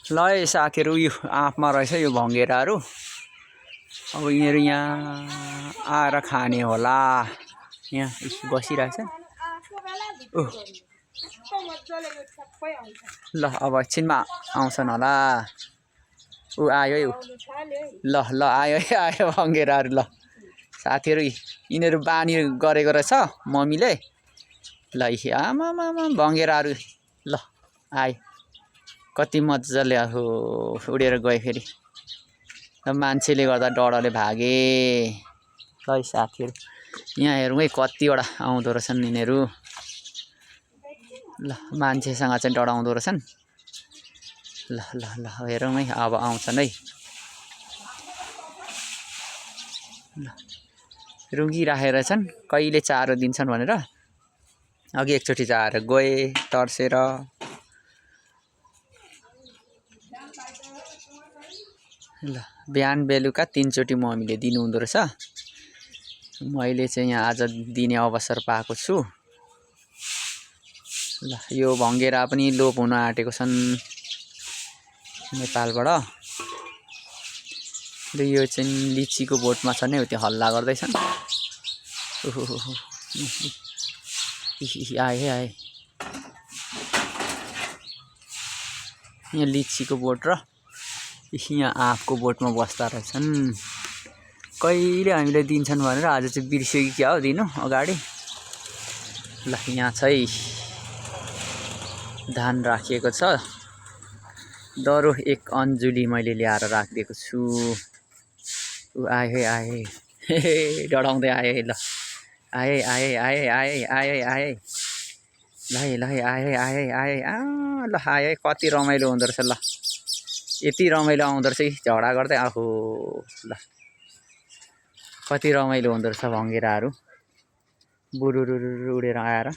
ल है साथीहरू यो आँपमा रहेछ यो भङ्गेराहरू। अब यिनीहरू यहाँ आएर खाने होला। यहाँ बसिरहेछ। ल अब एकछिनमा आउँछन् होला। ऊ आयो है। ल ल आयो है आयो भङ्गेराहरू। ल साथीहरू यिनीहरू बानी गरेको रहेछ मम्मीले। ल आमामामा भङ्गेराहरू। ल आयो कति मजाले आहो उडेर गयो फेरि। र मान्छेले गर्दा डरले भागे। ल साथीहरू यहाँ हेरौँ है कतिवटा आउँदो रहेछन् यिनीहरू। ल मान्छेसँग चाहिँ डराउँदो रहेछन्। ल ल ल हेरौँ है अब आउँछन् है। ल रुँगिराखेका छन् कहिले चारो दिन्छन् भनेर। अघि एकचोटि चाएर गए तर्सेर। ल बिहान बेलुका 3 चोटि मम्मीले दिनुहुँदो रहेछ। मैले चाहिँ यहाँ आज दिने अवसर पाएको छु। ल यो भङ्गेरा पनि लोप हुन आँटेको छन् नेपालबाट। र यो चाहिँ लिचीको बोटमा छ नि त्यो हल्ला गर्दैछन्। आए आए यहाँ लिचीको बोट र यहाँ आँपको बोटमा बस्दा रहेछन्। कहिले हामीले दिन्छन् भनेर आज चाहिँ बिर्स्यो कि क्या हो दिनु अगाडि। ल यहाँ चाहिँ धान राखिएको छ। दरो 1 अन्जुली मैले ल्याएर राखिदिएको छु। ऊ आए आए डराउँदै आए ल आए आए आए आए आए आए ल ल आए आए आए ल आए कति रमाइलो हुँदो रहेछ। ल यति रमाइलो आउँदो रहेछ कि झगडा गर्दै आहो। ल कति रमाइलो हुँदो रहेछ भङ्गेराहरू बुरुरुरु उडेर आएर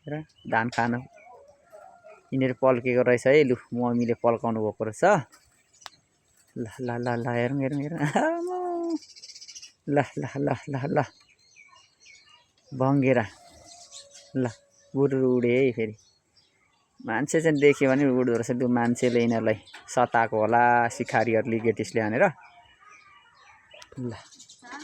र धान खानु। यिनीहरू पल्केको रहेछ है। लु मम्मीले पल्काउनु भएको रहेछ। ल ल ल ल हेरौँ हेरौँ हेरौँ। ल ल ल ल ल भङ्गेरा ल बुरुरु उडे है फेरि। मान्छे चाहिँ देख्यो भने उड्दो रहेछ। त्यो मान्छेले यिनीहरूलाई सताएको होला सिकारीहरूले गेटिसले हानेर। ल